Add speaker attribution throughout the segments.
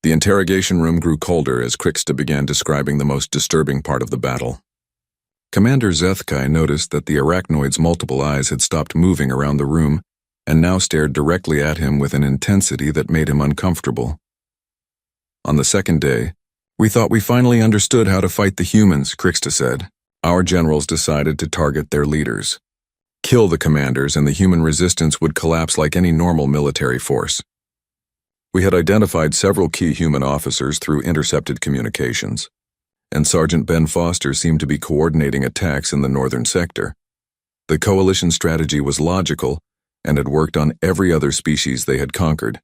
Speaker 1: The interrogation room grew colder as Krixta began describing the most disturbing part of the battle. Commander Zethkai noticed that the arachnoid's multiple eyes had stopped moving around the room and now stared directly at him with an intensity that made him uncomfortable. On the second day, "We thought we finally understood how to fight the humans," Krixta said. "Our generals decided to target their leaders. Kill the commanders and the human resistance would collapse like any normal military force. We had identified several key human officers through intercepted communications, and Sergeant Ben Foster seemed to be coordinating attacks in the northern sector. The coalition strategy was logical and had worked on every other species they had conquered.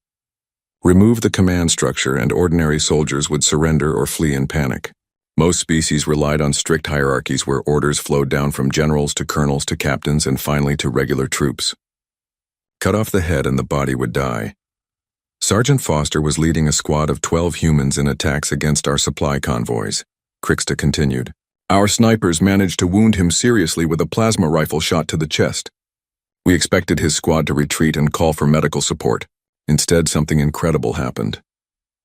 Speaker 1: Remove the command structure and ordinary soldiers would surrender or flee in panic. Most species relied on strict hierarchies where orders flowed down from generals to colonels to captains and finally to regular troops. Cut off the head and the body would die. Sergeant Foster was leading a squad of 12 humans in attacks against our supply convoys," Krixta continued. "Our snipers managed to wound him seriously with a plasma rifle shot to the chest. We expected his squad to retreat and call for medical support. Instead, something incredible happened.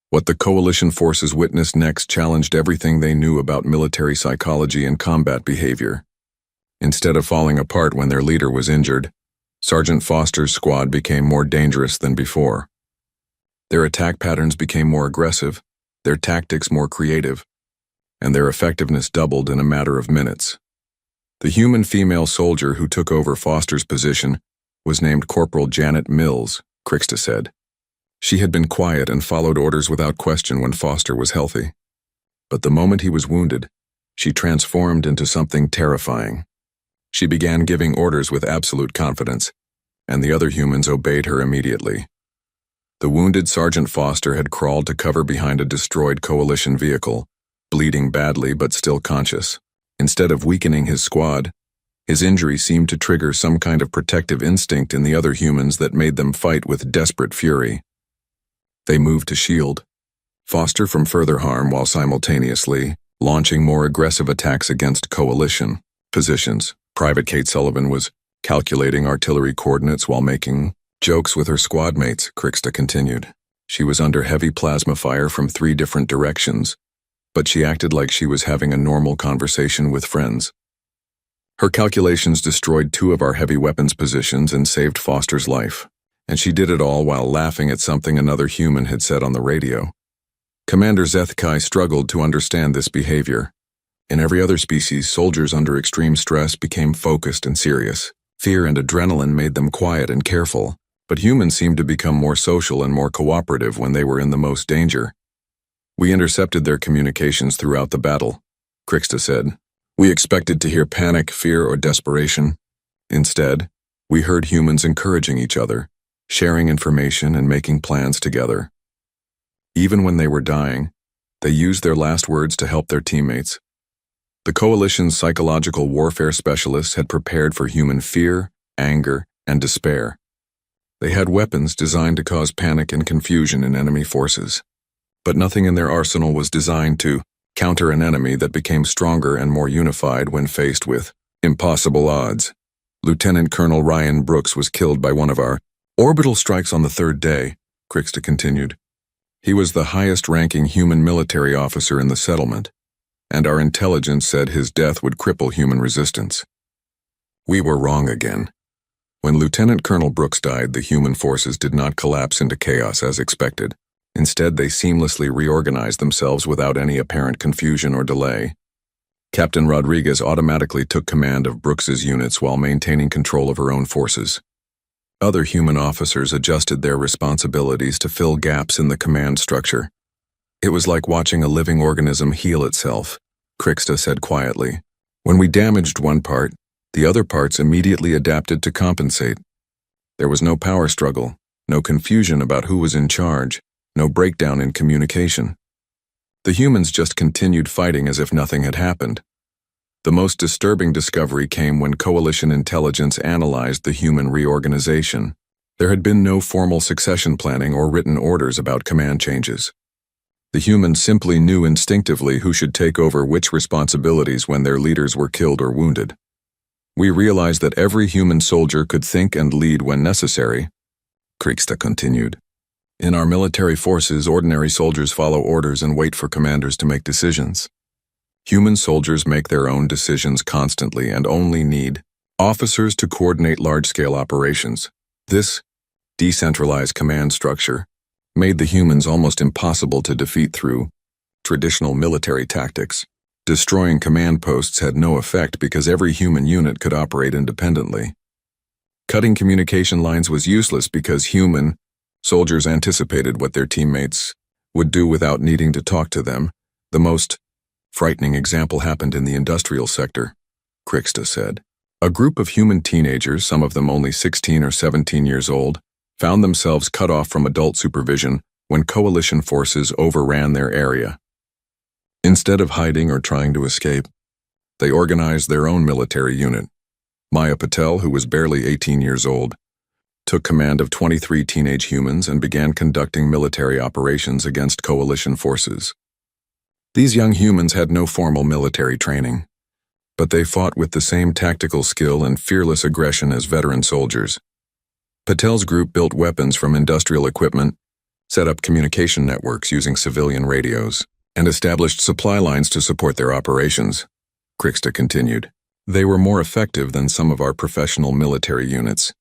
Speaker 1: What the coalition forces witnessed next challenged everything they knew about military psychology and combat behavior. Instead of falling apart when their leader was injured, Sergeant Foster's squad became more dangerous than before. Their attack patterns became more aggressive, their tactics more creative, and their effectiveness doubled in a matter of minutes. The human female soldier who took over Foster's position was named Corporal Janet Mills," Krixta said. "She had been quiet and followed orders without question when Foster was healthy. But the moment he was wounded, she transformed into something terrifying. She began giving orders with absolute confidence, and the other humans obeyed her immediately. The wounded Sergeant Foster had crawled to cover behind a destroyed coalition vehicle, bleeding badly but still conscious. Instead of weakening his squad, his injury seemed to trigger some kind of protective instinct in the other humans that made them fight with desperate fury. They moved to shield Foster from further harm while simultaneously launching more aggressive attacks against coalition positions. Private Kate Sullivan was calculating artillery coordinates while making jokes with her squad mates," Krixta continued. "She was under heavy plasma fire from 3 different directions, but she acted like she was having a normal conversation with friends. Her calculations destroyed 2 of our heavy weapons positions and saved Foster's life, and she did it all while laughing at something another human had said on the radio." Commander Zethkai struggled to understand this behavior. In every other species, soldiers under extreme stress became focused and serious. Fear and adrenaline made them quiet and careful, but humans seemed to become more social and more cooperative when they were in the most danger. "We intercepted their communications throughout the battle," Krixta said. "We expected to hear panic, fear, or desperation. Instead, we heard humans encouraging each other, sharing information and making plans together. Even when they were dying, they used their last words to help their teammates. The coalition's psychological warfare specialists had prepared for human fear, anger, and despair. They had weapons designed to cause panic and confusion in enemy forces, but nothing in their arsenal was designed to counter an enemy that became stronger and more unified when faced with impossible odds. Lieutenant Colonel Ryan Brooks was killed by one of our orbital strikes on the 3rd day," Krixta continued. "He was the highest-ranking human military officer in the settlement, and our intelligence said his death would cripple human resistance. We were wrong again. When Lieutenant Colonel Brooks died, the human forces did not collapse into chaos as expected. Instead, they seamlessly reorganized themselves without any apparent confusion or delay. Captain Rodriguez automatically took command of Brooks's units while maintaining control of her own forces. Other human officers adjusted their responsibilities to fill gaps in the command structure. It was like watching a living organism heal itself," Krixta said quietly. "When we damaged one part, the other parts immediately adapted to compensate. There was no power struggle, no confusion about who was in charge, no breakdown in communication. The humans just continued fighting as if nothing had happened. The most disturbing discovery came when coalition intelligence analyzed the human reorganization. There had been no formal succession planning or written orders about command changes. The humans simply knew instinctively who should take over which responsibilities when their leaders were killed or wounded. We realized that every human soldier could think and lead when necessary," Krixta continued. In our military forces, ordinary soldiers follow orders and wait for commanders to make decisions. Human soldiers make their own decisions constantly and only need officers to coordinate large-scale operations. This decentralized command structure made the humans almost impossible to defeat through traditional military tactics. Destroying command posts had no effect because every human unit could operate independently. Cutting communication lines was useless because human soldiers anticipated what their teammates would do without needing to talk to them. The most frightening example happened in the industrial sector, Kriksta said. A group of human teenagers, some of them only 16 or 17 years old, found themselves cut off from adult supervision when coalition forces overran their area. Instead of hiding or trying to escape, they organized their own military unit. Maya Patel, who was barely 18 years old, took command of 23 teenage humans and began conducting military operations against coalition forces. These young humans had no formal military training, but they fought with the same tactical skill and fearless aggression as veteran soldiers. Patel's group built weapons from industrial equipment, set up communication networks using civilian radios, and established supply lines to support their operations. Kriksta continued. They were more effective than some of our professional military units,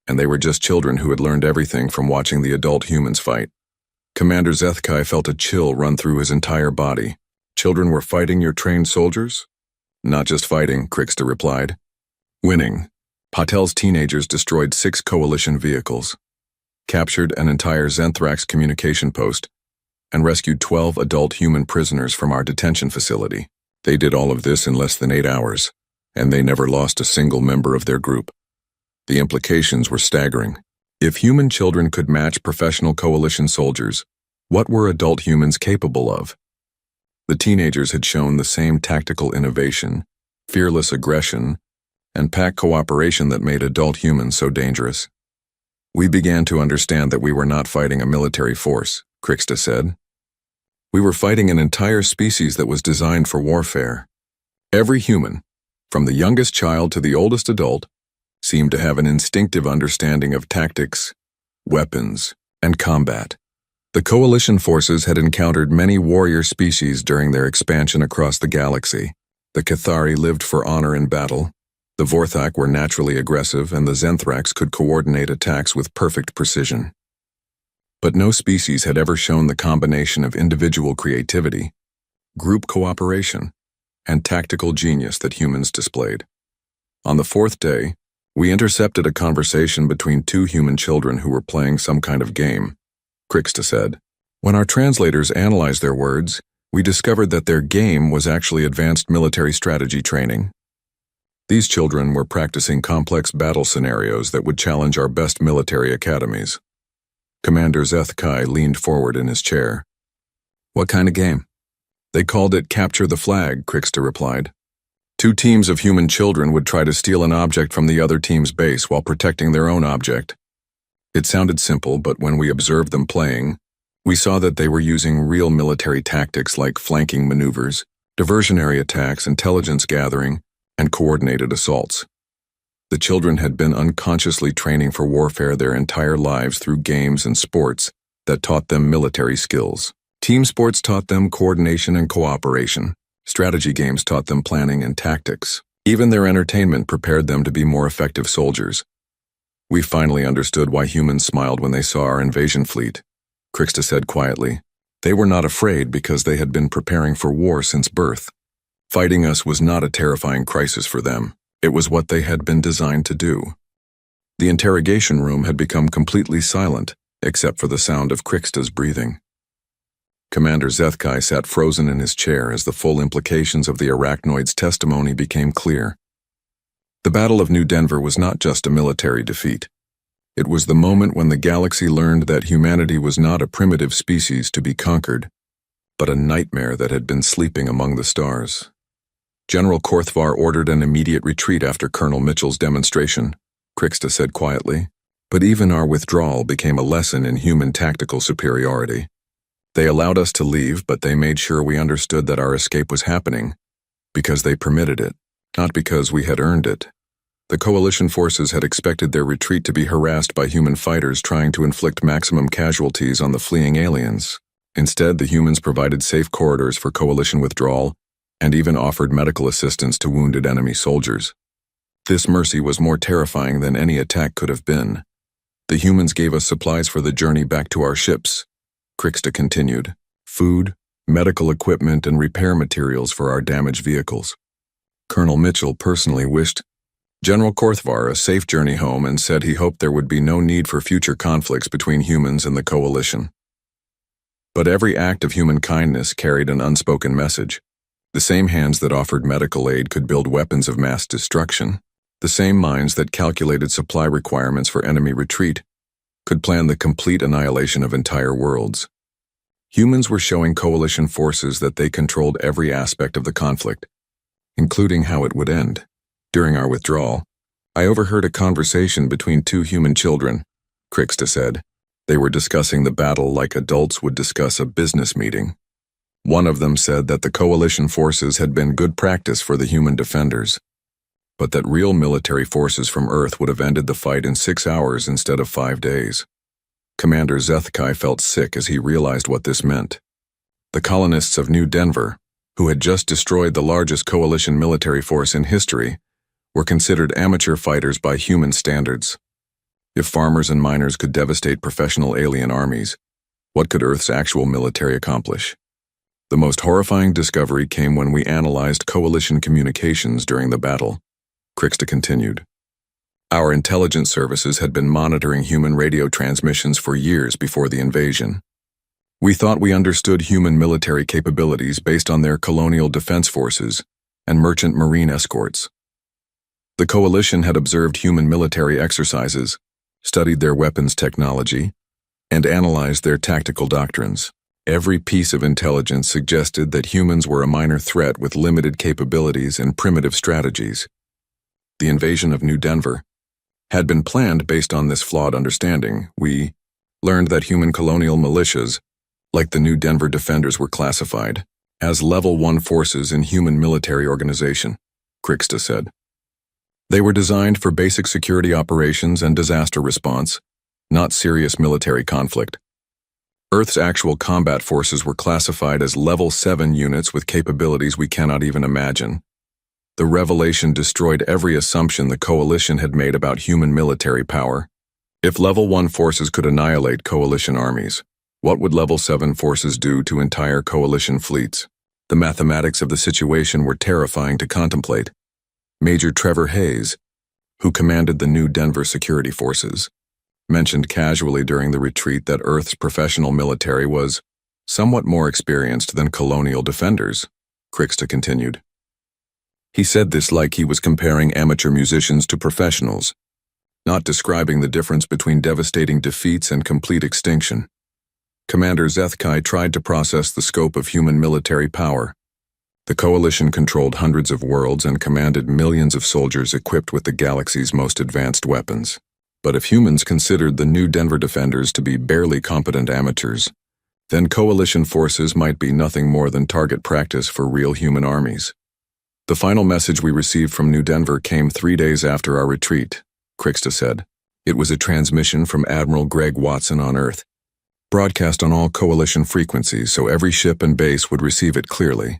Speaker 1: and they were just children who had learned everything from watching the adult humans fight. Commander Zethkai felt a chill run through his entire body. Children were fighting your trained soldiers? Not just fighting, Kriksta replied. Winning. Patel's teenagers destroyed 6 coalition vehicles, captured an entire Zenthrax communication post, and rescued 12 adult human prisoners from our detention facility. They did all of this in less than 8 hours, and they never lost a single member of their group. The implications were staggering. If human children could match professional coalition soldiers, what were adult humans capable of? The teenagers had shown the same tactical innovation, fearless aggression, and pack cooperation that made adult humans so dangerous. We began to understand that we were not fighting a military force, Kriksta said. We were fighting an entire species that was designed for warfare. Every human, from the youngest child to the oldest adult, seemed to have an instinctive understanding of tactics, weapons, and combat. The coalition forces had encountered many warrior species during their expansion across the galaxy. The Cathari lived for honor in battle, the Vorthak were naturally aggressive, and the Zenthrax could coordinate attacks with perfect precision. But no species had ever shown the combination of individual creativity, group cooperation, and tactical genius that humans displayed. On the 4th day, we intercepted a conversation between 2 human children who were playing some kind of game, Kriksta said. When our translators analyzed their words, we discovered that their game was actually advanced military strategy training. These children were practicing complex battle scenarios that would challenge our best military academies. Commander Zethkai leaned forward in his chair. What kind of game? They called it Capture the Flag, Kriksta replied. 2 teams of human children would try to steal an object from the other team's base while protecting their own object. It sounded simple, but when we observed them playing, we saw that they were using real military tactics like flanking maneuvers, diversionary attacks, intelligence gathering, and coordinated assaults. The children had been unconsciously training for warfare their entire lives through games and sports that taught them military skills. Team sports taught them coordination and cooperation. Strategy games taught them planning and tactics. Even their entertainment prepared them to be more effective soldiers. We finally understood why humans smiled when they saw our invasion fleet, Kriksta said quietly. They were not afraid because they had been preparing for war since birth. Fighting us was not a terrifying crisis for them. It was what they had been designed to do. The interrogation room had become completely silent, except for the sound of Kriksta's breathing. Commander Zethkai sat frozen in his chair as the full implications of the arachnoid's testimony became clear. The Battle of New Denver was not just a military defeat. It was the moment when the galaxy learned that humanity was not a primitive species to be conquered, but a nightmare that had been sleeping among the stars. General Korthvar ordered an immediate retreat after Colonel Mitchell's demonstration, Kriksta said quietly. But even our withdrawal became a lesson in human tactical superiority. They allowed us to leave, but they made sure we understood that our escape was happening because they permitted it, not because we had earned it. The coalition forces had expected their retreat to be harassed by human fighters trying to inflict maximum casualties on the fleeing aliens. Instead, the humans provided safe corridors for coalition withdrawal and even offered medical assistance to wounded enemy soldiers. This mercy was more terrifying than any attack could have been. The humans gave us supplies for the journey back to our ships, Krixta continued. Food, medical equipment, and repair materials for our damaged vehicles. Colonel Mitchell personally wished General Korthvar a safe journey home and said he hoped there would be no need for future conflicts between humans and the coalition. But every act of human kindness carried an unspoken message. The same hands that offered medical aid could build weapons of mass destruction. The same minds that calculated supply requirements for enemy retreat could plan the complete annihilation of entire worlds. Humans were showing coalition forces that they controlled every aspect of the conflict, including how it would end. During our withdrawal, I overheard a conversation between two human children, Krixta said. They were discussing the battle like adults would discuss a business meeting. One of them said that the coalition forces had been good practice for the human defenders, but that real military forces from Earth would have ended the fight in 6 hours instead of 5 days. Commander Zethkai felt sick as he realized what this meant. The colonists of New Denver, who had just destroyed the largest coalition military force in history, were considered amateur fighters by human standards. If farmers and miners could devastate professional alien armies, what could Earth's actual military accomplish? The most horrifying discovery came when we analyzed coalition communications during the battle, Krixta continued. Our intelligence services had been monitoring human radio transmissions for years before the invasion. We thought we understood human military capabilities based on their colonial defense forces and merchant marine escorts. The coalition had observed human military exercises, studied their weapons technology, and analyzed their tactical doctrines. Every piece of intelligence suggested that humans were a minor threat with limited capabilities and primitive strategies. The invasion of New Denver had been planned based on this flawed understanding. We learned that human colonial militias, like the New Denver Defenders, were classified as Level 1 forces in human military organization, Krixta said. They were designed for basic security operations and disaster response, not serious military conflict. Earth's actual combat forces were classified as Level 7 units with capabilities we cannot even imagine. The revelation destroyed every assumption the coalition had made about human military power. If Level 1 forces could annihilate coalition armies, what would Level 7 forces do to entire coalition fleets? The mathematics of the situation were terrifying to contemplate. Major Trevor Hayes, who commanded the New Denver security forces, mentioned casually during the retreat that Earth's professional military was somewhat more experienced than colonial defenders, Krixta continued. He said this like he was comparing amateur musicians to professionals, not describing the difference between devastating defeats and complete extinction. Commander Zethkai tried to process the scope of human military power. The coalition controlled hundreds of worlds and commanded millions of soldiers equipped with the galaxy's most advanced weapons. But if humans considered the New Denver Defenders to be barely competent amateurs, then coalition forces might be nothing more than target practice for real human armies. The final message we received from New Denver came 3 days after our retreat, Krixta said. It was a transmission from Admiral Greg Watson on Earth, broadcast on all coalition frequencies so every ship and base would receive it clearly.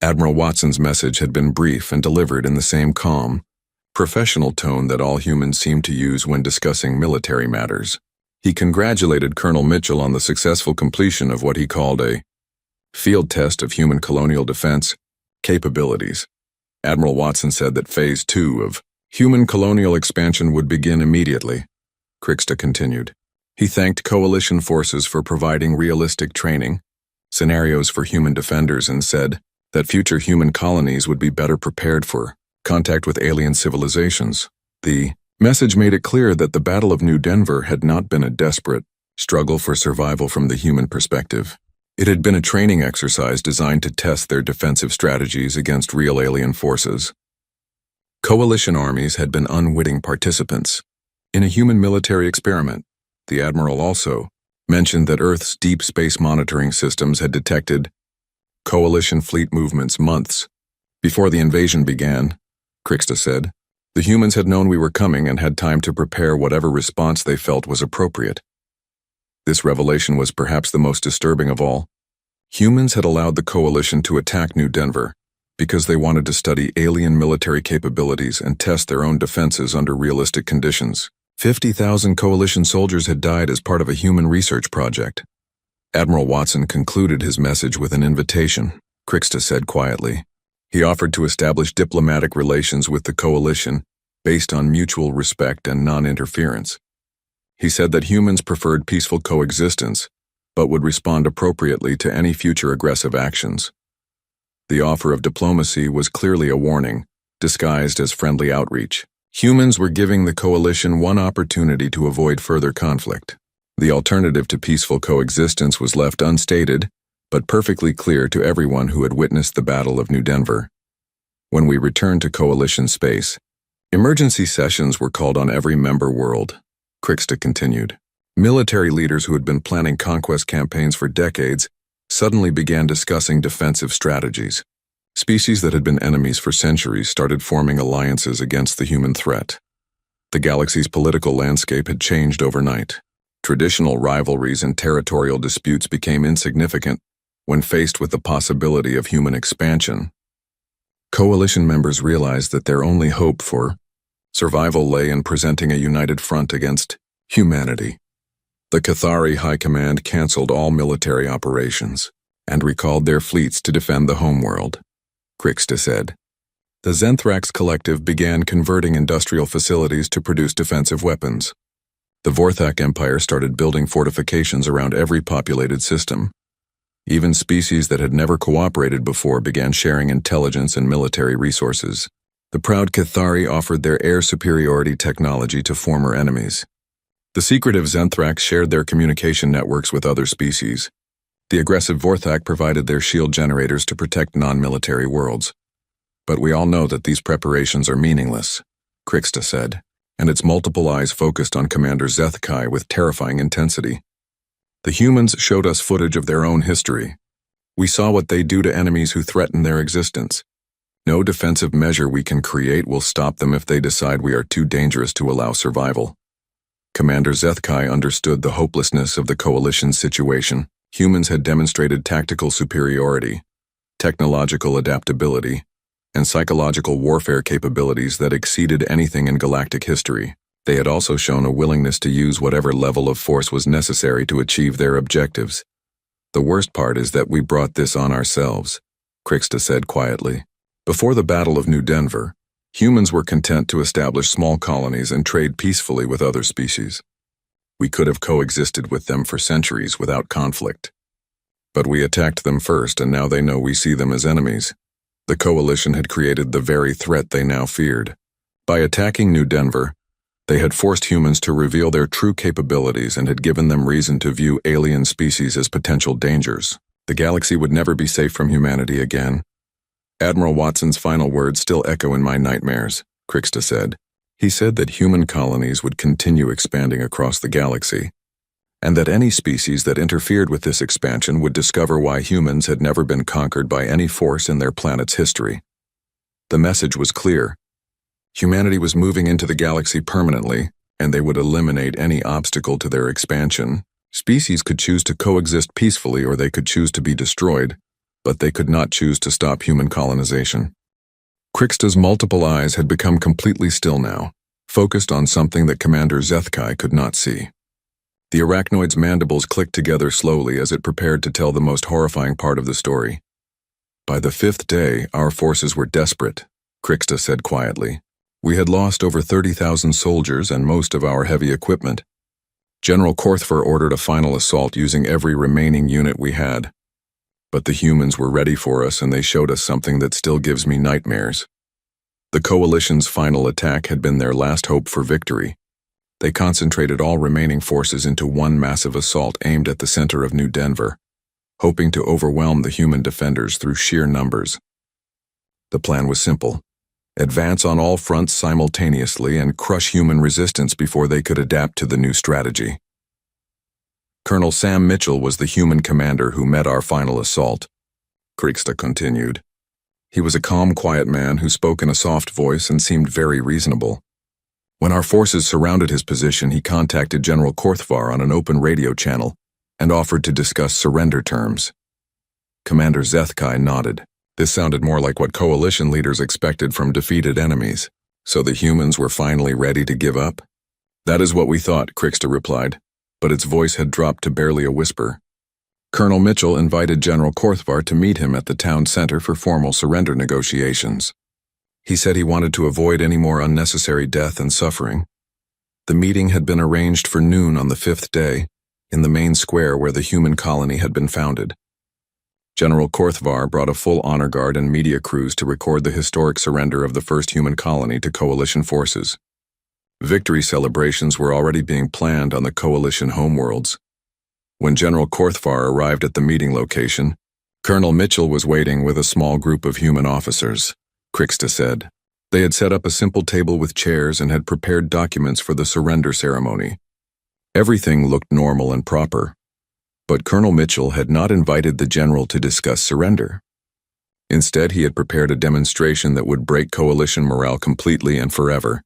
Speaker 1: Admiral Watson's message had been brief and delivered in the same calm, professional tone that all humans seem to use when discussing military matters. He congratulated Colonel Mitchell on the successful completion of what he called a field test of human colonial defense capabilities. Admiral Watson said that Phase 2 of human colonial expansion would begin immediately, Krixta continued. He thanked coalition forces for providing realistic training, scenarios for human defenders, and said that future human colonies would be better prepared for contact with alien civilizations. The message made it clear that the Battle of New Denver had not been a desperate struggle for survival from the human perspective. It had been a training exercise designed to test their defensive strategies against real alien forces. Coalition armies had been unwitting participants in a human military experiment. The Admiral also mentioned that Earth's deep space monitoring systems had detected coalition fleet movements months before the invasion began, Krixta said. The humans had known we were coming and had time to prepare whatever response they felt was appropriate. This revelation was perhaps the most disturbing of all. Humans had allowed the coalition to attack New Denver because they wanted to study alien military capabilities and test their own defenses under realistic conditions. 50,000 coalition soldiers had died as part of a human research project. Admiral Watson concluded his message with an invitation, Krixta said quietly. He offered to establish diplomatic relations with the coalition based on mutual respect and non-interference. He said that humans preferred peaceful coexistence, but would respond appropriately to any future aggressive actions. The offer of diplomacy was clearly a warning, disguised as friendly outreach. Humans were giving the coalition one opportunity to avoid further conflict. The alternative to peaceful coexistence was left unstated, but perfectly clear to everyone who had witnessed the Battle of New Denver. When we returned to coalition space, emergency sessions were called on every member world, Krixta continued. Military leaders who had been planning conquest campaigns for decades suddenly began discussing defensive strategies. Species that had been enemies for centuries started forming alliances against the human threat. The galaxy's political landscape had changed overnight. Traditional rivalries and territorial disputes became insignificant when faced with the possibility of human expansion. Coalition members realized that their only hope for survival lay in presenting a united front against humanity. The Cathari High Command canceled all military operations and recalled their fleets to defend the homeworld, Krixta said. The Zenthrax Collective began converting industrial facilities to produce defensive weapons. The Vorthak Empire started building fortifications around every populated system. Even species that had never cooperated before began sharing intelligence and military resources. The proud Cathari offered their air superiority technology to former enemies. The secretive Zenthrax shared their communication networks with other species. The aggressive Vorthak provided their shield generators to protect non-military worlds. But we all know that these preparations are meaningless, Krixta said, and its multiple eyes focused on Commander Zethkai with terrifying intensity. The humans showed us footage of their own history. We saw what they do to enemies who threaten their existence. No defensive measure we can create will stop them if they decide we are too dangerous to allow survival. Commander Zethkai understood the hopelessness of the coalition's situation. Humans had demonstrated tactical superiority, technological adaptability, and psychological warfare capabilities that exceeded anything in galactic history. They had also shown a willingness to use whatever level of force was necessary to achieve their objectives. The worst part is that we brought this on ourselves, Krixta said quietly. Before the Battle of New Denver, humans were content to establish small colonies and trade peacefully with other species. We could have coexisted with them for centuries without conflict. But we attacked them first, and now they know we see them as enemies. The coalition had created the very threat they now feared. By attacking New Denver, they had forced humans to reveal their true capabilities and had given them reason to view alien species as potential dangers. The galaxy would never be safe from humanity again. Admiral Watson's final words still echo in my nightmares, Krixta said. He said that human colonies would continue expanding across the galaxy, and that any species that interfered with this expansion would discover why humans had never been conquered by any force in their planet's history. The message was clear. Humanity was moving into the galaxy permanently, and they would eliminate any obstacle to their expansion. Species could choose to coexist peacefully or they could choose to be destroyed, but they could not choose to stop human colonization. Krixta's multiple eyes had become completely still now, focused on something that Commander Zethkai could not see. The arachnoid's mandibles clicked together slowly as it prepared to tell the most horrifying part of the story. By the 5th day, our forces were desperate, Krixta said quietly. We had lost over 30,000 soldiers and most of our heavy equipment. General Korthfer ordered a final assault using every remaining unit we had. But the humans were ready for us, and they showed us something that still gives me nightmares. The coalition's final attack had been their last hope for victory. They concentrated all remaining forces into one massive assault aimed at the center of New Denver, hoping to overwhelm the human defenders through sheer numbers. The plan was simple. Advance on all fronts simultaneously and crush human resistance before they could adapt to the new strategy. Colonel Sam Mitchell was the human commander who met our final assault, Krixta continued. He was a calm, quiet man who spoke in a soft voice and seemed very reasonable. When our forces surrounded his position, he contacted General Korthvar on an open radio channel and offered to discuss surrender terms. Commander Zethkai nodded. This sounded more like what coalition leaders expected from defeated enemies. So the humans were finally ready to give up? That is what we thought, Krixta replied, but its voice had dropped to barely a whisper. Colonel Mitchell invited General Korthvar to meet him at the town center for formal surrender negotiations. He said he wanted to avoid any more unnecessary death and suffering. The meeting had been arranged for noon on the 5th day, in the main square where the human colony had been founded. General Korthvar brought a full honor guard and media crews to record the historic surrender of the first human colony to coalition forces. Victory celebrations were already being planned on the coalition homeworlds. When General Korthvar arrived at the meeting location, Colonel Mitchell was waiting with a small group of human officers, Krixta said. They had set up a simple table with chairs and had prepared documents for the surrender ceremony. Everything looked normal and proper. But Colonel Mitchell had not invited the general to discuss surrender. Instead, he had prepared a demonstration that would break coalition morale completely and forever.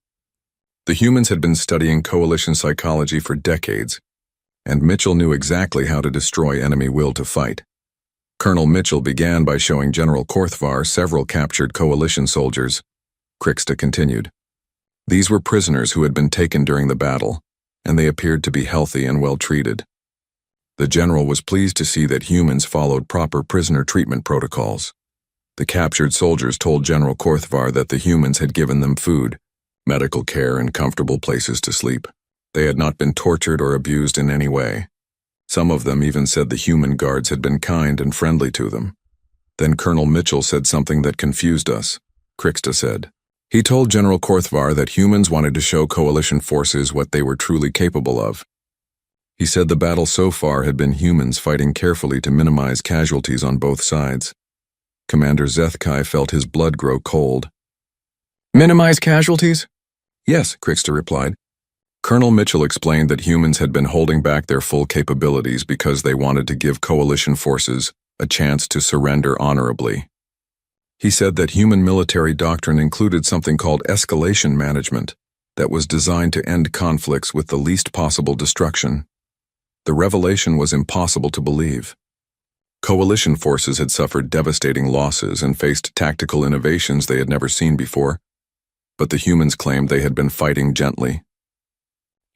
Speaker 1: The humans had been studying coalition psychology for decades, and Mitchell knew exactly how to destroy enemy will to fight. Colonel Mitchell began by showing General Korthvar several captured coalition soldiers. Krixta continued. These were prisoners who had been taken during the battle, and they appeared to be healthy and well treated. The general was pleased to see that humans followed proper prisoner treatment protocols. The captured soldiers told General Korthvar that the humans had given them food, medical care, and comfortable places to sleep. They had not been tortured or abused in any way. Some of them even said the human guards had been kind and friendly to them. Then Colonel Mitchell said something that confused us, Krixta said. He told General Korthvar that humans wanted to show coalition forces what they were truly capable of. He said the battle so far had been humans fighting carefully to minimize casualties on both sides. Commander Zethkai felt his blood grow cold. Minimize casualties? Yes, Krixta replied. Colonel Mitchell explained that humans had been holding back their full capabilities because they wanted to give coalition forces a chance to surrender honorably. He said that human military doctrine included something called escalation management that was designed to end conflicts with the least possible destruction. The revelation was impossible to believe. Coalition forces had suffered devastating losses and faced tactical innovations they had never seen before, but the humans claimed they had been fighting gently.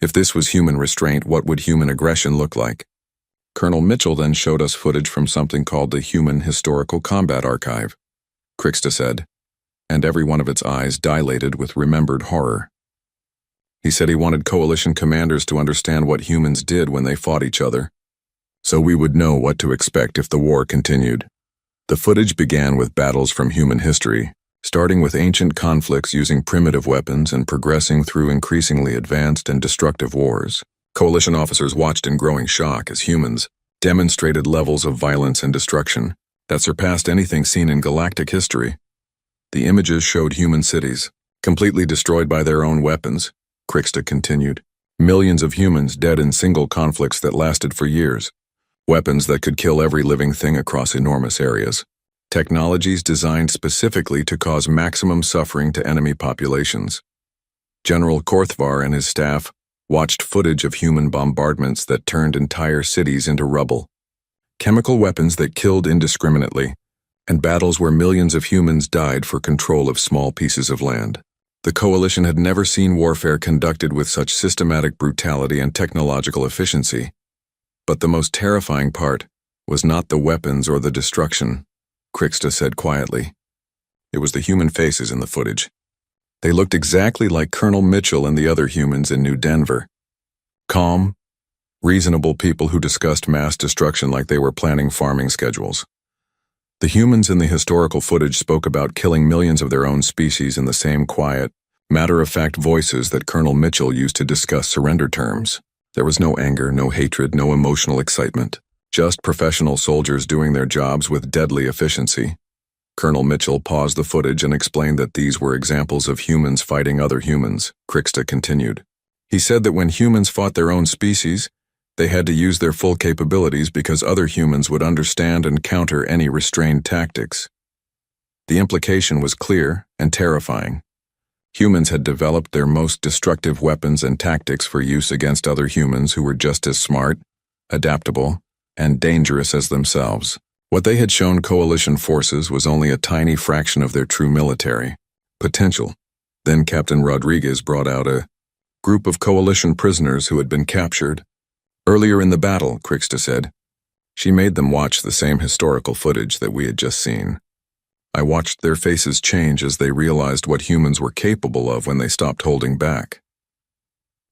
Speaker 1: If this was human restraint, what would human aggression look like? Colonel Mitchell then showed us footage from something called the Human Historical Combat Archive, Krixta said, and every one of its eyes dilated with remembered horror. He said he wanted coalition commanders to understand what humans did when they fought each other, so we would know what to expect if the war continued. The footage began with battles from human history, starting with ancient conflicts using primitive weapons and progressing through increasingly advanced and destructive wars. Coalition officers watched in growing shock as humans demonstrated levels of violence and destruction that surpassed anything seen in galactic history. The images showed human cities, completely destroyed by their own weapons, Krixta continued. Millions of humans dead in single conflicts that lasted for years. Weapons that could kill every living thing across enormous areas. Technologies designed specifically to cause maximum suffering to enemy populations. General Korthvar and his staff watched footage of human bombardments that turned entire cities into rubble. Chemical weapons that killed indiscriminately, and battles where millions of humans died for control of small pieces of land. The coalition had never seen warfare conducted with such systematic brutality and technological efficiency. But the most terrifying part was not the weapons or the destruction, Krixta said quietly. It was the human faces in the footage. They looked exactly like Colonel Mitchell and the other humans in New Denver. Calm, reasonable people who discussed mass destruction like they were planning farming schedules. The humans in the historical footage spoke about killing millions of their own species in the same quiet, matter-of-fact voices that Colonel Mitchell used to discuss surrender terms. There was no anger, no hatred, no emotional excitement. Just professional soldiers doing their jobs with deadly efficiency. Colonel Mitchell paused the footage and explained that these were examples of humans fighting other humans, Krixta continued. He said that when humans fought their own species, they had to use their full capabilities because other humans would understand and counter any restrained tactics. The implication was clear and terrifying. Humans had developed their most destructive weapons and tactics for use against other humans who were just as smart, adaptable, and dangerous as themselves. What they had shown coalition forces was only a tiny fraction of their true military potential. Then Captain Rodriguez brought out a group of coalition prisoners who had been captured. Earlier in the battle, Krixta said. She made them watch the same historical footage that we had just seen. I watched their faces change as they realized what humans were capable of when they stopped holding back.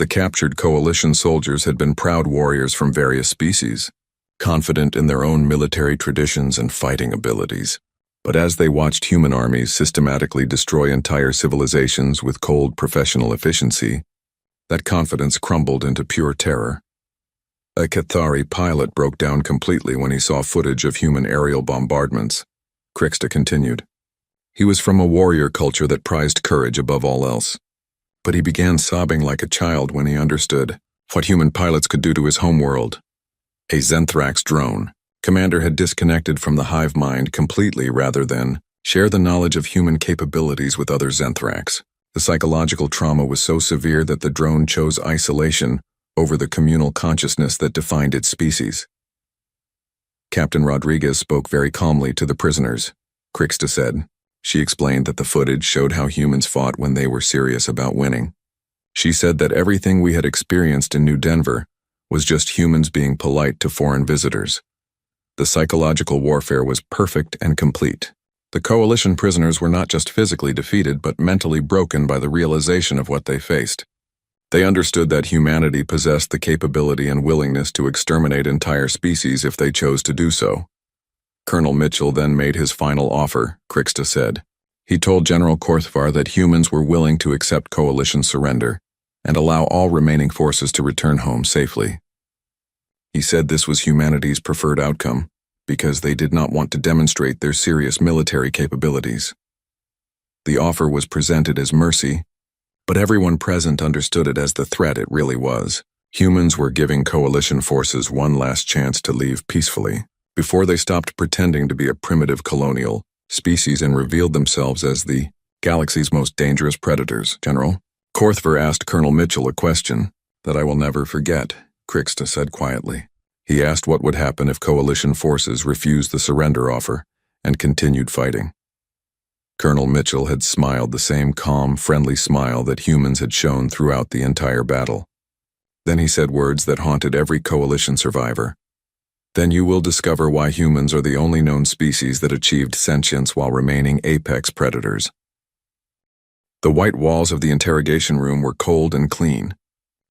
Speaker 1: The captured coalition soldiers had been proud warriors from various species, confident in their own military traditions and fighting abilities. But as they watched human armies systematically destroy entire civilizations with cold professional efficiency, that confidence crumbled into pure terror. A Cathari pilot broke down completely when he saw footage of human aerial bombardments. Krixta continued. He was from a warrior culture that prized courage above all else. But he began sobbing like a child when he understood what human pilots could do to his homeworld. A Zenthrax drone. Commander had disconnected from the hive mind completely rather than share the knowledge of human capabilities with other Zenthrax. The psychological trauma was so severe that the drone chose isolation over the communal consciousness that defined its species. Captain Rodriguez spoke very calmly to the prisoners, Krixta said. She explained that the footage showed how humans fought when they were serious about winning. She said that everything we had experienced in New Denver was just humans being polite to foreign visitors. The psychological warfare was perfect and complete. The coalition prisoners were not just physically defeated but mentally broken by the realization of what they faced. They understood that humanity possessed the capability and willingness to exterminate entire species if they chose to do so. Colonel Mitchell then made his final offer, Krixta said. He told General Korthvar that humans were willing to accept coalition surrender and allow all remaining forces to return home safely. He said this was humanity's preferred outcome because they did not want to demonstrate their serious military capabilities. The offer was presented as mercy, but everyone present understood it as the threat it really was. Humans were giving coalition forces one last chance to leave peacefully before they stopped pretending to be a primitive colonial species and revealed themselves as the galaxy's most dangerous predators. General Korthvar asked Colonel Mitchell a question that I will never forget, Krixta said quietly. He asked what would happen if coalition forces refused the surrender offer and continued fighting. Colonel Mitchell had smiled the same calm, friendly smile that humans had shown throughout the entire battle. Then he said words that haunted every coalition survivor. Then you will discover why humans are the only known species that achieved sentience while remaining apex predators. The white walls of the interrogation room were cold and clean.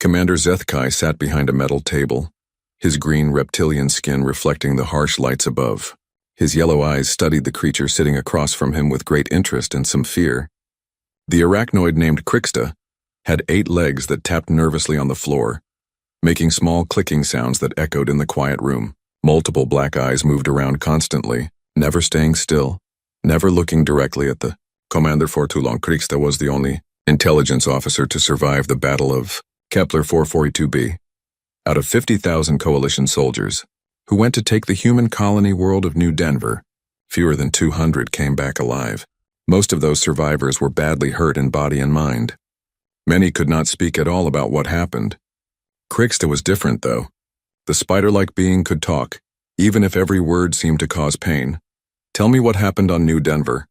Speaker 1: Commander Zethkai sat behind a metal table, his green reptilian skin reflecting the harsh lights above. His yellow eyes studied the creature sitting across from him with great interest and some fear. The arachnoid named Krixta had 8 legs that tapped nervously on the floor, making small clicking sounds that echoed in the quiet room. Multiple black eyes moved around constantly, never staying still, never looking directly at the commander. For too long, Krixta was the only intelligence officer to survive the Battle of Kepler 442b. Out of 50,000 coalition soldiers who went to take the human colony world of New Denver, fewer than 200 came back alive. Most of those survivors were badly hurt in body and mind. Many could not speak at all about what happened. Krixta was different, though. The spider-like being could talk, even if every word seemed to cause pain. Tell me what happened on New Denver,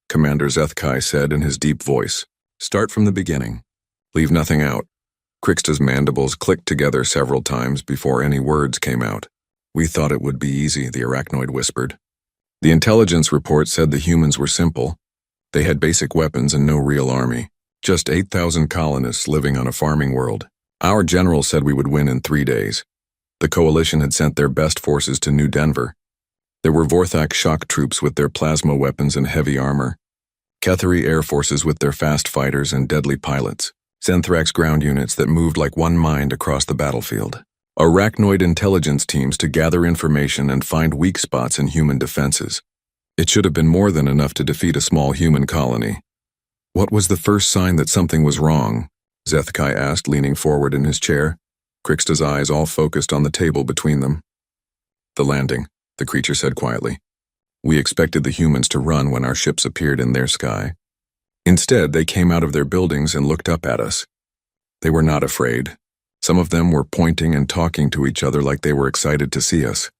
Speaker 1: Commander Zethkai said in his deep voice. Start from the beginning. Leave nothing out. Krixta's mandibles clicked together several times before any words came out. We thought it would be easy, the arachnoid whispered. The intelligence report said the humans were simple. They had basic weapons and no real army. Just 8,000 colonists living on a farming world. Our general said we would win in 3 days. The coalition had sent their best forces to New Denver. There were Vorthak shock troops with their plasma weapons and heavy armor, Cathari air forces with their fast fighters and deadly pilots, Zenthrax ground units that moved like one mind across the battlefield, arachnoid intelligence teams to gather information and find weak spots in human defenses. It should have been more than enough to defeat a small human colony. What was the first sign that something was wrong? Zethkai asked, leaning forward in his chair, Krixta's eyes all focused on the table between them. The landing, the creature said quietly. We expected the humans to run when our ships appeared in their sky. Instead, they came out of their buildings and looked up at us. They were not afraid. Some of them were pointing and talking to each other like they were excited to see us.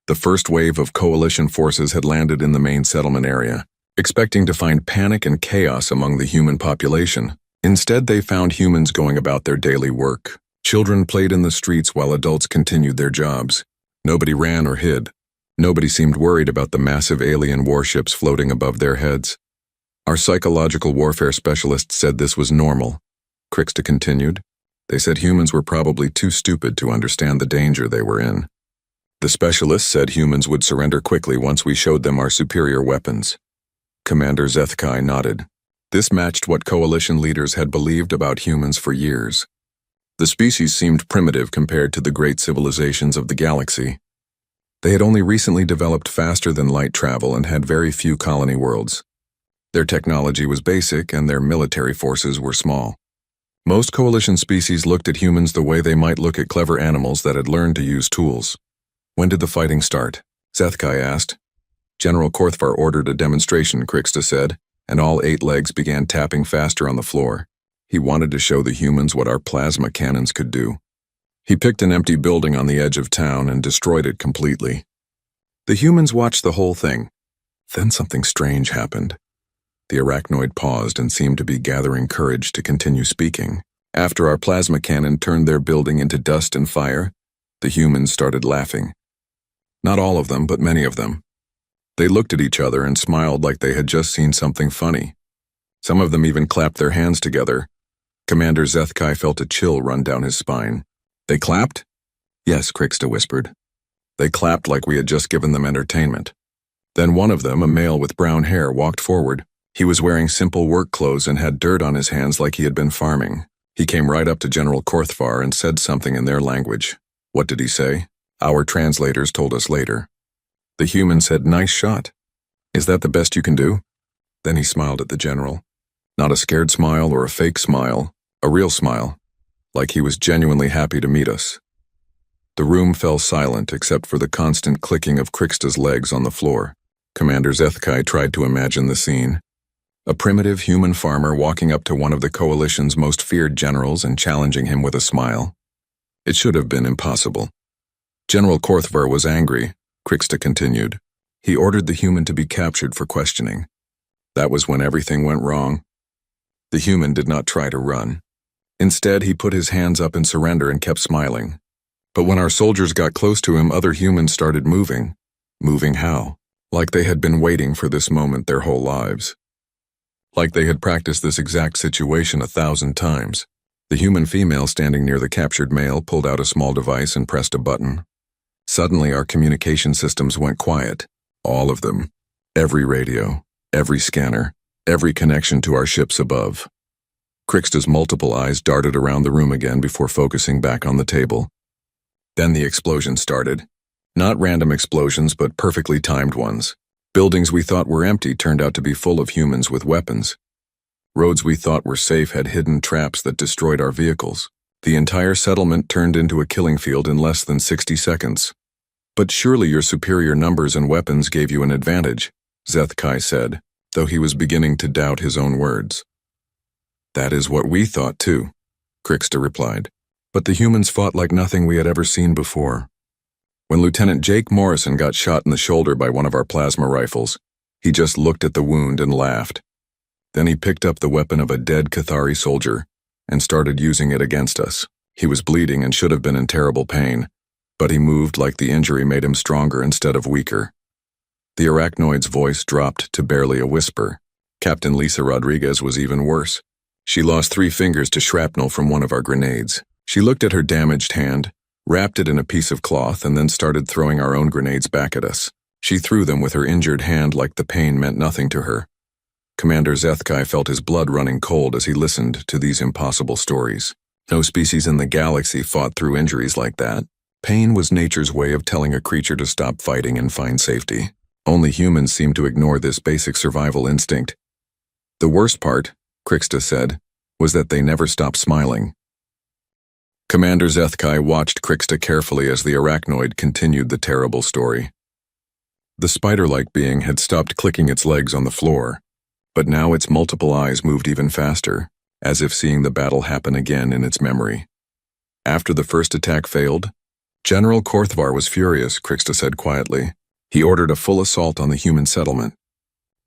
Speaker 1: The first wave of coalition forces had landed in the main settlement area, expecting to find panic and chaos among the human population. Instead, they found humans going about their daily work. Children played in the streets while adults continued their jobs. Nobody ran or hid. Nobody seemed worried about the massive alien warships floating above their heads. Our psychological warfare specialists said this was normal. Krixta continued. They said humans were probably too stupid to understand the danger they were in. The specialists said humans would surrender quickly once we showed them our superior weapons. Commander Zethkai nodded. This matched what coalition leaders had believed about humans for years. The species seemed primitive compared to the great civilizations of the galaxy. They had only recently developed faster-than-light travel and had very few colony worlds. Their technology was basic and their military forces were small. Most coalition species looked at humans the way they might look at clever animals that had learned to use tools. When did the fighting start? Zethkai asked. General Korthvar ordered a demonstration, Krixta said, and all 8 legs began tapping faster on the floor. He wanted to show the humans what our plasma cannons could do. He picked an empty building on the edge of town and destroyed it completely. The humans watched the whole thing. Then something strange happened. The arachnoid paused and seemed to be gathering courage to continue speaking. After our plasma cannon turned their building into dust and fire, the humans started laughing. Not all of them, but many of them. They looked at each other and smiled like they had just seen something funny. Some of them even clapped their hands together. Commander Zethkai felt a chill run down his spine. They clapped? Yes, Krixta whispered. They clapped like we had just given them entertainment. Then one of them, a male with brown hair, walked forward. He was wearing simple work clothes and had dirt on his hands like he had been farming. He came right up to General Korthvar and said something in their language. What did he say? Our translators told us later. The human said, "Nice shot. Is that the best you can do?" Then he smiled at the general. Not a scared smile or a fake smile, a real smile, like he was genuinely happy to meet us. The room fell silent except for the constant clicking of Krixta's legs on the floor. Commander Zethkai tried to imagine the scene. A primitive human farmer walking up to one of the coalition's most feared generals and challenging him with a smile. It should have been impossible. General Korthvar was angry, Krixta continued. He ordered the human to be captured for questioning. That was when everything went wrong. The human did not try to run. Instead, he put his hands up in surrender and kept smiling. But when our soldiers got close to him, other humans started moving. Moving how? Like they had been waiting for this moment their whole lives. Like they had practiced this exact situation 1,000 times. The human female standing near the captured male pulled out a small device and pressed a button. Suddenly, our communication systems went quiet. All of them. Every radio, every scanner, every connection to our ships above. Krixta's multiple eyes darted around the room again before focusing back on the table. Then the explosion started. Not random explosions, but perfectly timed ones. Buildings we thought were empty turned out to be full of humans with weapons. Roads we thought were safe had hidden traps that destroyed our vehicles. The entire settlement turned into a killing field in less than 60 seconds. But surely your superior numbers and weapons gave you an advantage, Zethkai said, though he was beginning to doubt his own words. That is what we thought too, Krixta replied. But the humans fought like nothing we had ever seen before. When Lieutenant Jake Morrison got shot in the shoulder by one of our plasma rifles, he just looked at the wound and laughed. Then he picked up the weapon of a dead Cathari soldier and started using it against us. He was bleeding and should have been in terrible pain, but he moved like the injury made him stronger instead of weaker. The arachnoid's voice dropped to barely a whisper. Captain Lisa Rodriguez was even worse. She lost 3 fingers to shrapnel from one of our grenades. She looked at her damaged hand, wrapped it in a piece of cloth, and then started throwing our own grenades back at us. She threw them with her injured hand like the pain meant nothing to her. Commander Zethkai felt his blood running cold as he listened to these impossible stories. No species in the galaxy fought through injuries like that. Pain was nature's way of telling a creature to stop fighting and find safety. Only humans seemed to ignore this basic survival instinct. The worst part, Krixta said, was that they never stopped smiling. Commander Zethkai watched Krixta carefully as the arachnoid continued the terrible story. The spider-like being had stopped clicking its legs on the floor, but now its multiple eyes moved even faster, as if seeing the battle happen again in its memory. After the first attack failed, General Korthvar was furious, Krixta said quietly. He ordered a full assault on the human settlement.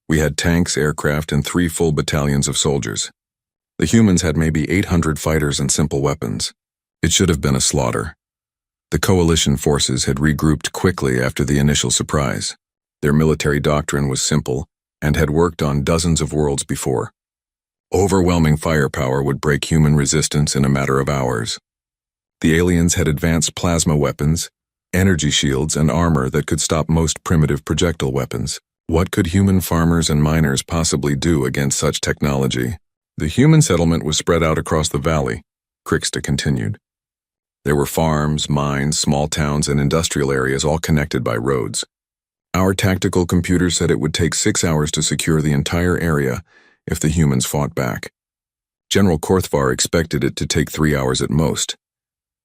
Speaker 1: We had tanks, aircraft, and 3 full battalions of soldiers. The humans had maybe 800 fighters and simple weapons. It should have been a slaughter. The coalition forces had regrouped quickly after the initial surprise. Their military doctrine was simple and had worked on dozens of worlds before. Overwhelming firepower would break human resistance in a matter of hours. The aliens had advanced plasma weapons, energy shields, and armor that could stop most primitive projectile weapons. What could human farmers and miners possibly do against such technology? The human settlement was spread out across the valley, Krixta continued. There were farms, mines, small towns, and industrial areas all connected by roads. Our tactical computer said it would take 6 hours to secure the entire area if the humans fought back. General Korthvar expected it to take 3 hours at most.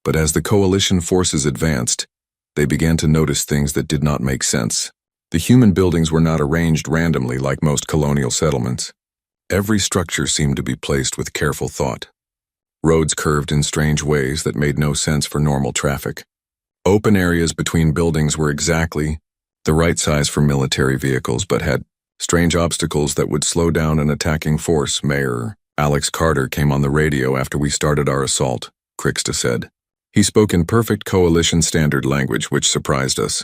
Speaker 1: But as the coalition forces advanced, they began to notice things that did not make sense. The human buildings were not arranged randomly like most colonial settlements. Every structure seemed to be placed with careful thought. Roads curved in strange ways that made no sense for normal traffic. Open areas between buildings were exactly the right size for military vehicles, but had strange obstacles that would slow down an attacking force. Mayor Alex Carter came on the radio after we started our assault, Krixta said. He spoke in perfect coalition standard language, which surprised us.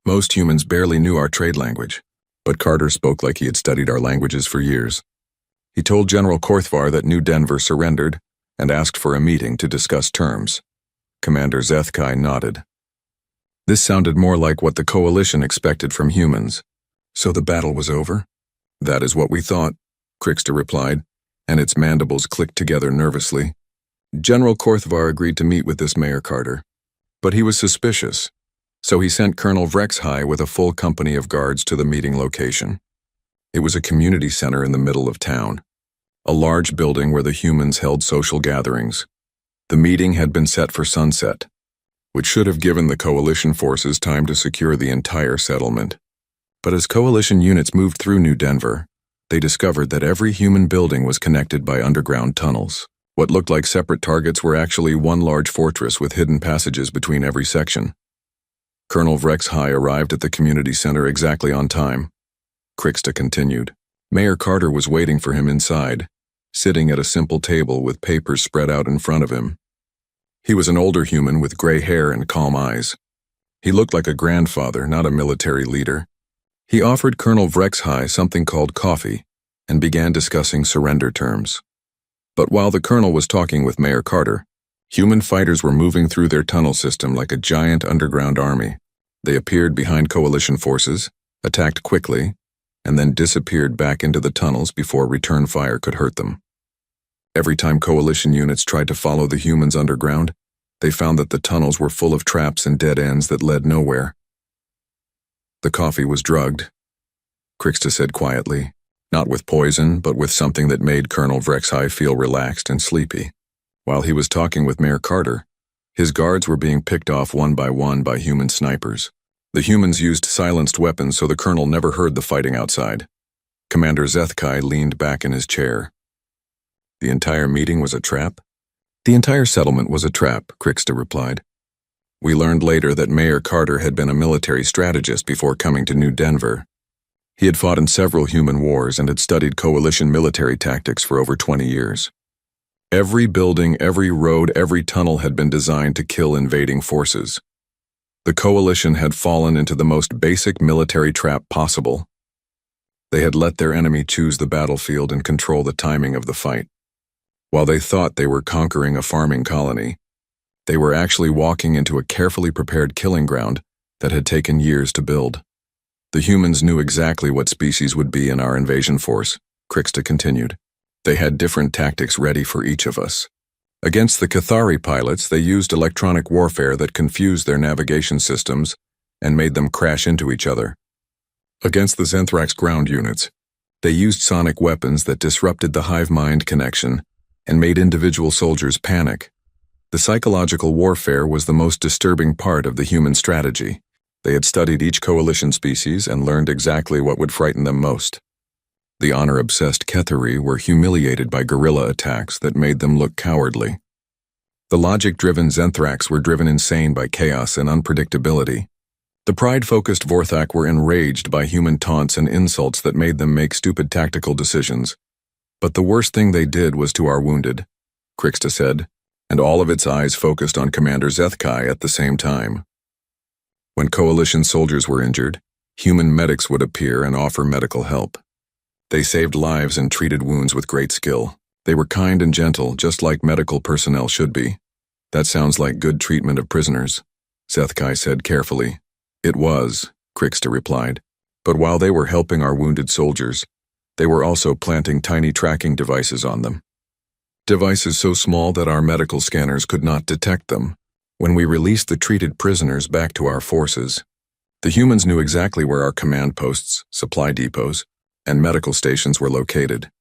Speaker 1: Most humans barely knew our trade language, but Carter spoke like he had studied our languages for years. He told General Korthvar that New Denver surrendered and asked for a meeting to discuss terms. Commander Zethkai nodded. This sounded more like what the coalition expected from humans. So the battle was over? That is what we thought, Krixta replied, and its mandibles clicked together nervously. General Korthvar agreed to meet with this Mayor Carter, but he was suspicious, so he sent Colonel Vrexhai with a full company of guards to the meeting location. It was a community center in the middle of town, a large building where the humans held social gatherings. The meeting had been set for sunset, which should have given the coalition forces time to secure the entire settlement. But as coalition units moved through New Denver, they discovered that every human building was connected by underground tunnels. What looked like separate targets were actually one large fortress with hidden passages between every section. Colonel Vrexhai arrived at the community center exactly on time. Krixta continued. Mayor Carter was waiting for him inside, sitting at a simple table with papers spread out in front of him. He was an older human with gray hair and calm eyes. He looked like a grandfather, not a military leader. He offered Colonel Vrexhai something called coffee and began discussing surrender terms. But while the colonel was talking with Mayor Carter, human fighters were moving through their tunnel system like a giant underground army. They appeared behind coalition forces, attacked quickly, and then disappeared back into the tunnels before return fire could hurt them. Every time coalition units tried to follow the humans underground, they found that the tunnels were full of traps and dead ends that led nowhere. The coffee was drugged, Krixta said quietly. Not with poison, but with something that made Colonel Vrexhai feel relaxed and sleepy. While he was talking with Mayor Carter, his guards were being picked off one by human snipers. The humans used silenced weapons so the colonel never heard the fighting outside. Commander Zethkai leaned back in his chair. The entire meeting was a trap? The entire settlement was a trap, Krixta replied. We learned later that Mayor Carter had been a military strategist before coming to New Denver. He had fought in several human wars and had studied coalition military tactics for over 20 years. Every building, every road, every tunnel had been designed to kill invading forces. The coalition had fallen into the most basic military trap possible. They had let their enemy choose the battlefield and control the timing of the fight. While they thought they were conquering a farming colony, they were actually walking into a carefully prepared killing ground that had taken years to build. The humans knew exactly what species would be in our invasion force, Krixta continued. They had different tactics ready for each of us. Against the Cathari pilots, they used electronic warfare that confused their navigation systems and made them crash into each other. Against the Zenthrax ground units, they used sonic weapons that disrupted the hive-mind connection and made individual soldiers panic. The psychological warfare was the most disturbing part of the human strategy. They had studied each coalition species and learned exactly what would frighten them most. The honor-obsessed Ketheri were humiliated by guerrilla attacks that made them look cowardly. The logic-driven Zenthrax were driven insane by chaos and unpredictability. The pride-focused Vorthak were enraged by human taunts and insults that made them make stupid tactical decisions. But the worst thing they did was to our wounded, Krixta said, and all of its eyes focused on Commander Zethkai at the same time. When coalition soldiers were injured, human medics would appear and offer medical help. They saved lives and treated wounds with great skill. They were kind and gentle, just like medical personnel should be. That sounds like good treatment of prisoners, Zethkai said carefully. It was, Krixta replied. But while they were helping our wounded soldiers, they were also planting tiny tracking devices on them. Devices so small that our medical scanners could not detect them. When we released the treated prisoners back to our forces, the humans knew exactly where our command posts, supply depots, and medical stations were located.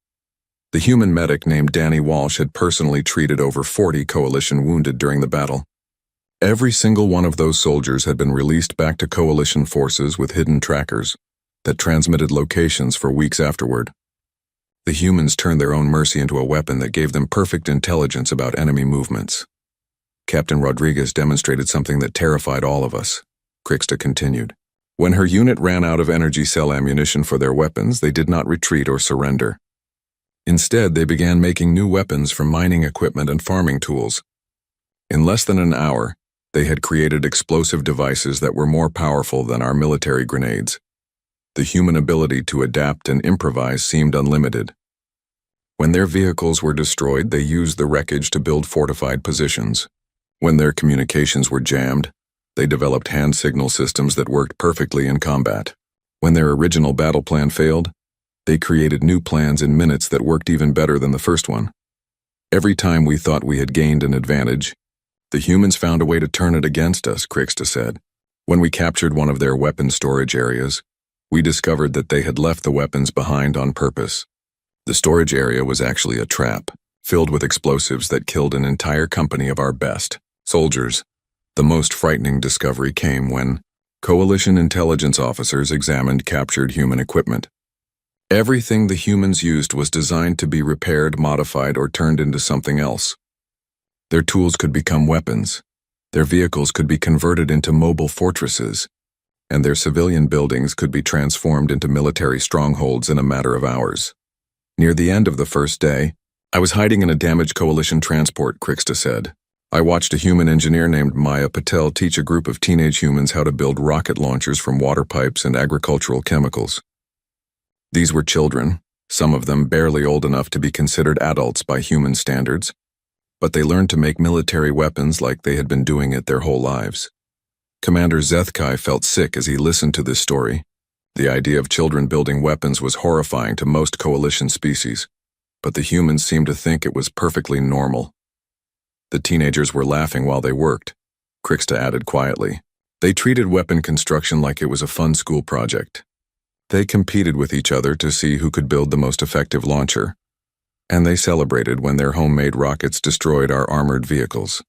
Speaker 1: The human medic named Danny Walsh had personally treated over 40 coalition wounded during the battle. Every single one of those soldiers had been released back to coalition forces with hidden trackers that transmitted locations for weeks afterward. The humans turned their own mercy into a weapon that gave them perfect intelligence about enemy movements. Captain Rodriguez demonstrated something that terrified all of us, Krixta continued. When her unit ran out of energy cell ammunition for their weapons, they did not retreat or surrender. Instead, they began making new weapons from mining equipment and farming tools. In less than an hour, they had created explosive devices that were more powerful than our military grenades. The human ability to adapt and improvise seemed unlimited. When their vehicles were destroyed, they used the wreckage to build fortified positions. When their communications were jammed, they developed hand signal systems that worked perfectly in combat. When their original battle plan failed, they created new plans in minutes that worked even better than the first one. Every time we thought we had gained an advantage, the humans found a way to turn it against us, Krixta said. When we captured one of their weapon storage areas, we discovered that they had left the weapons behind on purpose. The storage area was actually a trap, filled with explosives that killed an entire company of our best soldiers. The most frightening discovery came when coalition intelligence officers examined captured human equipment. Everything the humans used was designed to be repaired, modified, or turned into something else. Their tools could become weapons, their vehicles could be converted into mobile fortresses, and their civilian buildings could be transformed into military strongholds in a matter of hours. Near the end of the first day, I was hiding in a damaged coalition transport, Krixta said. I watched a human engineer named Maya Patel teach a group of teenage humans how to build rocket launchers from water pipes and agricultural chemicals. These were children, some of them barely old enough to be considered adults by human standards, but they learned to make military weapons like they had been doing it their whole lives. Commander Zethkai felt sick as he listened to this story. The idea of children building weapons was horrifying to most coalition species, but the humans seemed to think it was perfectly normal. The teenagers were laughing while they worked, Krixta added quietly. They treated weapon construction like it was a fun school project. They competed with each other to see who could build the most effective launcher, and they celebrated when their homemade rockets destroyed our armored vehicles.